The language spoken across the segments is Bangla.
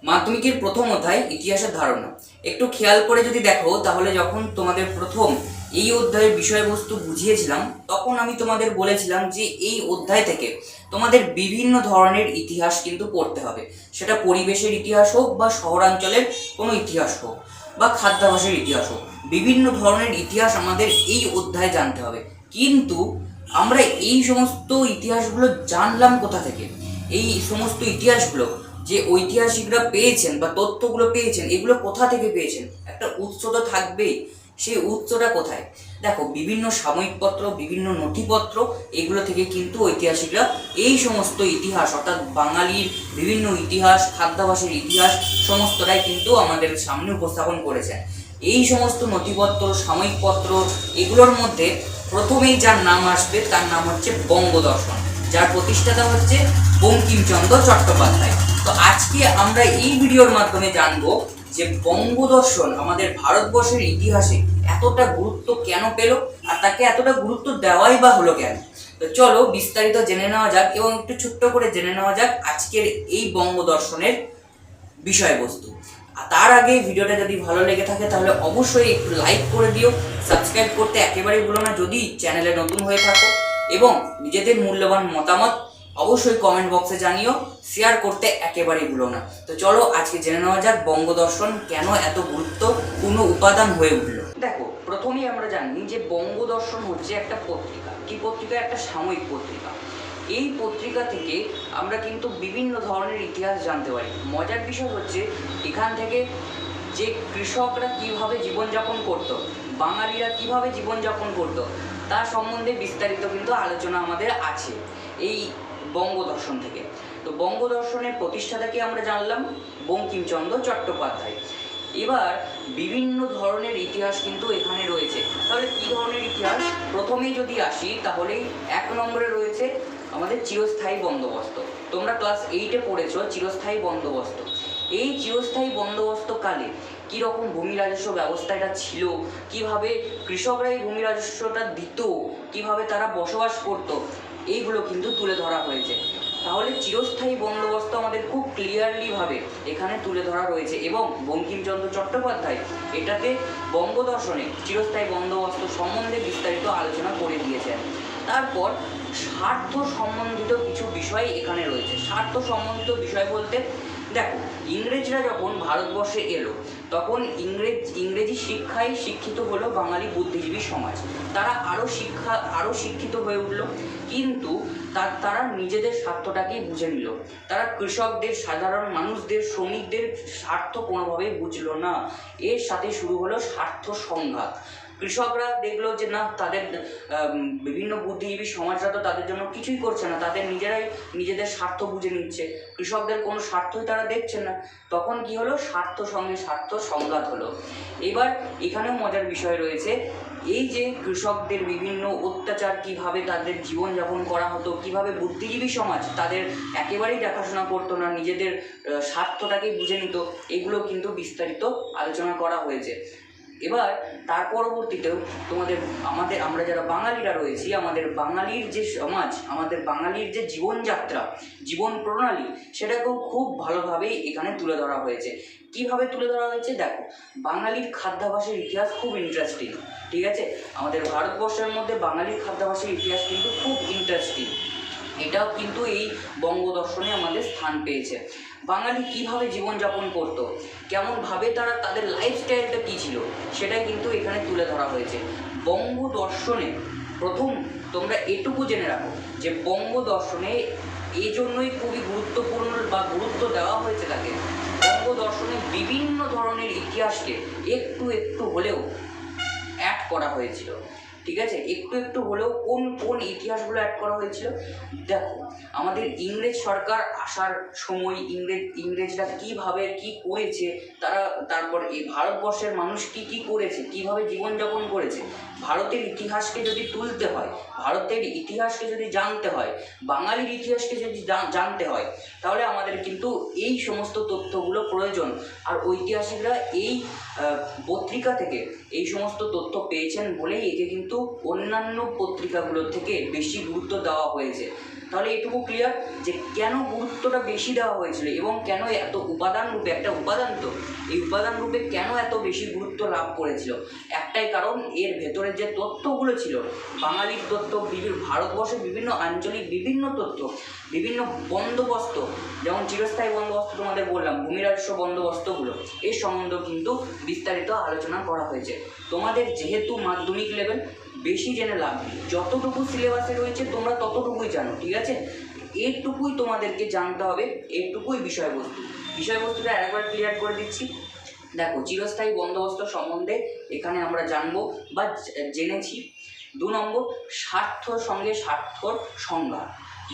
মাধ্যমিকের প্রথম অধ্যায় ইতিহাসের ধারণা। একটু খেয়াল করে যদি দেখো তাহলে যখন তোমাদের প্রথম এই অধ্যায়ের বিষয়বস্তু বুঝিয়েছিলাম তখন আমি তোমাদের বলেছিলাম যে এই অধ্যায় থেকে তোমাদের বিভিন্ন ধরনের ইতিহাস কিন্তু পড়তে হবে। সেটা পরিবেশের ইতিহাস হোক বা শহরাঞ্চলের কোনো ইতিহাস হোক বা খাদ্যাভ্যাসের ইতিহাস হোক, বিভিন্ন ধরনের ইতিহাস আমাদের এই অধ্যায়ে জানতে হবে। কিন্তু আমরা এই সমস্ত ইতিহাসগুলো জানলাম কোথা থেকে? এই সমস্ত ইতিহাসগুলো যে ঐতিহাসিকরা পেয়েছেন বা তথ্যগুলো পেয়েছেন, এগুলো কোথা থেকে পেয়েছেন? একটা উৎস তো থাকবেই। সেই উৎসটা কোথায়? দেখো, বিভিন্ন সাময়িকপত্র, বিভিন্ন নথিপত্র, এগুলো থেকে কিন্তু ঐতিহাসিকরা এই সমস্ত ইতিহাস, অর্থাৎ বাঙালির বিভিন্ন ইতিহাস, খাদ্যাভ্যাসের ইতিহাস সমস্তটাই কিন্তু আমাদের সামনে উপস্থাপন করেছেন। এই সমস্ত নথিপত্র, সাময়িকপত্র, এগুলোর মধ্যে প্রথমেই যার নাম আসবে তার নাম হচ্ছে বঙ্গদর্শন, যার প্রতিষ্ঠাতা হচ্ছে বঙ্কিমচন্দ্র চট্টোপাধ্যায়। তো আজকে আমরা এই ভিডিওর মাধ্যমে জানবো যে বঙ্গদর্শন আমাদের ভারতবর্ষের ইতিহাসে এতটা গুরুত্ব কেন পেল, আর তাকে এতটা গুরুত্ব দেওয়াই বা হলো কেন। তো চলো বিস্তারিত জেনে নেওয়া যাক এবং একটু ছোট্ট করে জেনে নেওয়া যাক আজকের এই বঙ্গদর্শনের বিষয়বস্তু। তার আগে ভিডিওটা যদি ভালো লেগে থাকে তাহলে অবশ্যই একটু লাইক করে দিও, সাবস্ক্রাইব করতে একেবারেই ভুলো না যদি চ্যানেলে নতুন হয়ে থাকো, এবং নিজেদের মূল্যবান মতামত অবশ্যই কমেন্ট বক্সে জানিও, শেয়ার করতে একেবারেই ভুলো না। তো চলো আজকে জেনে নেওয়া যাক বঙ্গদর্শন কেন এত গুরুত্বপূর্ণ উপাদান হয়ে উঠল। দেখো, প্রথমেই আমরা জানি যে বঙ্গদর্শন হচ্ছে একটা পত্রিকা। কি পত্রিকা? একটা সাময়িক পত্রিকা। এই পত্রিকা থেকে আমরা কিন্তু বিভিন্ন ধরনের ইতিহাস জানতে পারি। মজার বিষয় হচ্ছে এখান থেকে যে কৃষকরা কিভাবে জীবনযাপন করতো, বাঙালিরা কিভাবে জীবনযাপন করতো, তার সম্বন্ধে বিস্তারিত কিন্তু আলোচনা আমাদের আছে এই বঙ্গদর্শন থেকে। তো বঙ্গদর্শনের প্রতিষ্ঠাতাকে আমরা জানলাম বঙ্কিমচন্দ্র চট্টোপাধ্যায়। এবার বিভিন্ন ধরনের ইতিহাস কিন্তু এখানে রয়েছে। তাহলে কী ধরনের ইতিহাস? প্রথমেই যদি আসি তাহলে 1 নম্বরে রয়েছে আমাদের চিরস্থায়ী বন্দোবস্ত। তোমরা ক্লাস 8-এ পড়েছো চিরস্থায়ী বন্দোবস্ত। এই চিরস্থায়ী বন্দোবস্তকালে কীরকম ভূমি রাজস্ব ব্যবস্থা এটা ছিল, কিভাবে কৃষকরা এই ভূমি রাজস্বটা দিত, কিভাবে তারা বসবাস করতো, এইগুলো কিন্তু তুলে ধরা হয়েছে। তাহলে চিরস্থায়ী বন্দোবস্ত আমাদের খুব ক্লিয়ারলিভাবে এখানে তুলে ধরা রয়েছে, এবং বঙ্কিমচন্দ্র চট্টোপাধ্যায় এটাতে বঙ্গদর্শনে চিরস্থায়ী বন্দোবস্ত সম্বন্ধে বিস্তারিত আলোচনা করে দিয়েছেন। তারপর স্বার্থ সম্বন্ধিত কিছু বিষয় এখানে রয়েছে। স্বার্থ সম্বন্ধিত বিষয় বলতে দেখো, ইংরেজরা যখন ভারতবর্ষে এলো তখন ইংরেজি শিক্ষায় শিক্ষিত হলো বাঙালি বুদ্ধিজীবী সমাজ। তারা আরও শিক্ষিত হয়ে উঠল, কিন্তু তারা নিজেদের স্বার্থটাকেই বুঝে নিল। তারা কৃষকদের, সাধারণ মানুষদের, শ্রমিকদের স্বার্থ কোনোভাবেই বুঝলো না। এর সাথে শুরু হলো স্বার্থ সংঘাত। কৃষকরা দেখলো যে না, তাদের বিভিন্ন বুদ্ধিজীবী সমাজরা তো তাদের জন্য কিছুই করছে না, তাদের নিজেরাই নিজেদের স্বার্থ বুঝে নিচ্ছে, কৃষকদের কোনো স্বার্থই তারা দেখছে না। তখন কি হলো? স্বার্থ সঙ্গে স্বার্থ সংঘাত হলো। এবার এখানেও মজার বিষয় রয়েছে, এই যে কৃষকদের বিভিন্ন অত্যাচার, কিভাবে তাদের জীবনযাপন করা হতো, কিভাবে বুদ্ধিজীবী সমাজ তাদের একেবারেই দেখাশোনা করতো না, নিজেদের স্বার্থটাকেই বুঝে নিত, এগুলো কিন্তু বিস্তারিত আলোচনা করা হয়েছে। এবার তার পরবর্তীতেও আমরা যারা বাঙালিরা রয়েছি, আমাদের বাঙালির যে সমাজ, আমাদের বাঙালির যে জীবনযাত্রা, জীবন প্রণালী, সেটাকেও খুব ভালোভাবেই এখানে তুলে ধরা হয়েছে। কিভাবে তুলে ধরা হয়েছে? দেখো, বাঙালির খাদ্যাভ্যাসের ইতিহাস খুব ইন্টারেস্টিং। ঠিক আছে, আমাদের ভারতবর্ষের মধ্যে বাঙালির খাদ্যাভ্যাসের ইতিহাস কিন্তু খুব ইন্টারেস্টিং। এটাও কিন্তু এই বঙ্গদর্শনে আমাদের স্থান পেয়েছে। বাঙালি কিভাবে জীবনযাপন করতো, কেমনভাবে তারা তাদের লাইফস্টাইলটা কী ছিল, সেটাই কিন্তু এখানে তুলে ধরা হয়েছে বঙ্গদর্শনে। প্রথম তোমরা এটুকু জেনে রাখো যে বঙ্গদর্শনে এই জন্যই খুবই গুরুত্বপূর্ণ বা গুরুত্ব দেওয়া হয়েছে তাকে। বঙ্গদর্শনে বিভিন্ন ধরনের ইতিহাসকে একটু একটু হলেও অ্যাড করা হয়েছিল। ঠিক আছে, একটু একটু হলেও কোন কোন ইতিহাসগুলো অ্যাড করা হয়েছিল? দেখো, আমাদের ইংরেজ সরকার আসার সময় ইংরেজরা কীভাবে কী করেছে, তারপর এই ভারতবর্ষের মানুষ কি করেছে, কিভাবে জীবনযাপন করেছে, ভারতের ইতিহাসকে যদি তুলতে হয়, ভারতের ইতিহাসকে যদি জানতে হয়, বাঙালির ইতিহাসকে যদি জানতে হয়, তাহলে আমাদের কিন্তু এই সমস্ত তথ্যগুলো প্রয়োজন। আর ঐতিহাসিকরা এই পত্রিকা থেকে এই সমস্ত তথ্য পেয়েছেন বলেই একে কিন্তু অন্যান্য পত্রিকাগুলোর থেকে বেশি গুরুত্ব দেওয়া হয়েছে। তাহলে এটুকু ক্লিয়ার যে কেন গুরুত্বটা বেশি দেওয়া হয়েছিল এবং কেন এত উপাদান রূপে, একটা উপাদান তো এই উপাদান রূপে কেন এত বেশি গুরুত্ব লাভ করেছিল। একটাই কারণ, এর ভেতরে যে তথ্যগুলো ছিল, বাঙালির তথ্য, ভারতবর্ষের বিভিন্ন আঞ্চলিক বিভিন্ন তথ্য, বিভিন্ন বন্দোবস্ত, যেমন চিরস্থায়ী বন্দোবস্ত তোমাদের বললাম, ভূমি রাজস্ব বন্দোবস্তগুলো, এর সম্বন্ধেও কিন্তু বিস্তারিত আলোচনা করা হয়েছে। তোমাদের যেহেতু মাধ্যমিক লেভেল, বেশি জেনে লাভ নেই, যতটুকু সিলেবাসে রয়েছে তোমরা ততটুকুই জানো, ঠিক আছে? এইটুকুই তোমাদেরকে জানতে হবে, এইটুকুই বিষয়বস্তুটা আরেকবার ক্লিয়ার করে দিচ্ছি। দেখো, চিরস্থায়ী বন্দোবস্ত সম্বন্ধে এখানে আমরা জানবো বা জেনেছি। 2 নম্বর, স্বার্থর সঙ্গে স্বার্থর সংজ্ঞা।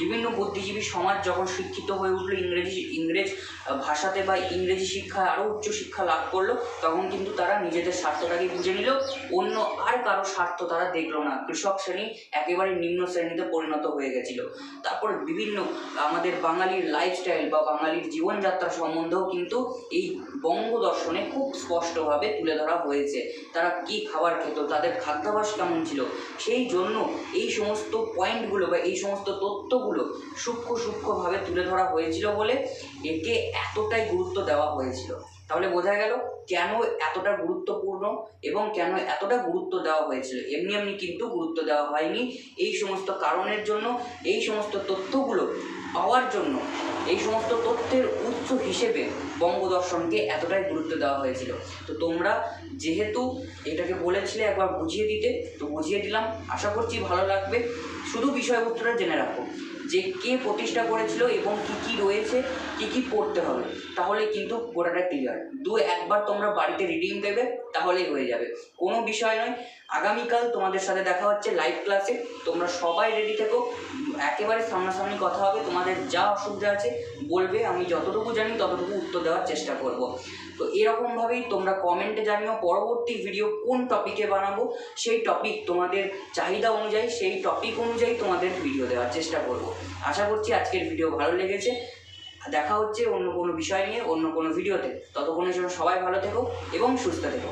বিভিন্ন বুদ্ধিজীবী সমাজ যখন শিক্ষিত হয়ে উঠলো, ইংরেজ ভাষাতে বা ইংরেজি শিক্ষায় আরও উচ্চশিক্ষা লাভ করলো, তখন কিন্তু তারা নিজেদের স্বার্থটাকে বুঝে নিল, অন্য আর কারো স্বার্থ তারা দেখলো না। কৃষক শ্রেণী একেবারে নিম্ন শ্রেণীতে পরিণত হয়ে গেছিল। তারপর বিভিন্ন আমাদের বাঙালির লাইফস্টাইল বা বাঙালির জীবনযাত্রা সম্বন্ধেও কিন্তু এই বঙ্গ দর্শনে খুব স্পষ্টভাবে তুলে ধরা হয়েছে। তারা কি খাবার খেত, তাদের খাদ্যাভ্যাস কেমন ছিল, সেই জন্য এই সমস্ত পয়েন্টগুলো বা এই সমস্ত তথ্যগুলো সূক্ষ্মভাবে তুলে ধরা হয়েছিল বলে একে এতটাই গুরুত্ব দেওয়া হয়েছিল। তাহলে বোঝা গেল কেন এতটা গুরুত্বপূর্ণ এবং কেন এতটা গুরুত্ব দেওয়া হয়েছিল। এমনি কিন্তু গুরুত্ব দেওয়া হয়নি, এই সমস্ত কারণের জন্য, এই সমস্ত তথ্যগুলো পাওয়ার জন্য, এই সমস্ত তথ্যের উৎস হিসেবে বঙ্গদর্শনকে এতটাই গুরুত্ব দেওয়া হয়েছিল। তো তোমরা যেহেতু এটাকে বলেছিলে একবার বুঝিয়ে দিতে, তো বুঝিয়ে দিলাম, আশা করছি ভালো লাগবে। শুধু বিষয়বস্তুটা জেনে রাখো যে কে প্রতিষ্ঠা করেছিল এবং কি রয়েছে, কি পড়তে হবে, তাহলে কিন্তু গোটাটা ক্লিয়ার। একবার তোমরা বাড়িতে রিডিং দেবে, তাহলেই হয়ে যাবে, কোনো বিষয় নয়। আগামীকাল তোমাদের সাথে দেখা হচ্ছে লাইভ ক্লাসে, তোমরা সবাই রেডি থেকো, একেবারে সামনাসামনি কথা হবে। তোমাদের যা অসুবিধা আছে বলবে, আমি যতটুকু জানি ততটুকু উত্তর দেওয়ার চেষ্টা করব। তো এরকমভাবেই তোমরা কমেন্টে জানিও পরবর্তী ভিডিও কোন টপিকে বানাবো, সেই টপিক তোমাদের চাহিদা অনুযায়ী, সেই টপিক অনুযায়ী তোমাদের ভিডিও দেওয়ার চেষ্টা করব। আশা করছি আজকের ভিডিও ভালো লেগেছে। দেখা হচ্ছে অন্য কোনো বিষয় নিয়ে অন্য কোনো ভিডিওতে। ততক্ষণের জন্য সবাই ভালো থেকো এবং সুস্থ থেকো।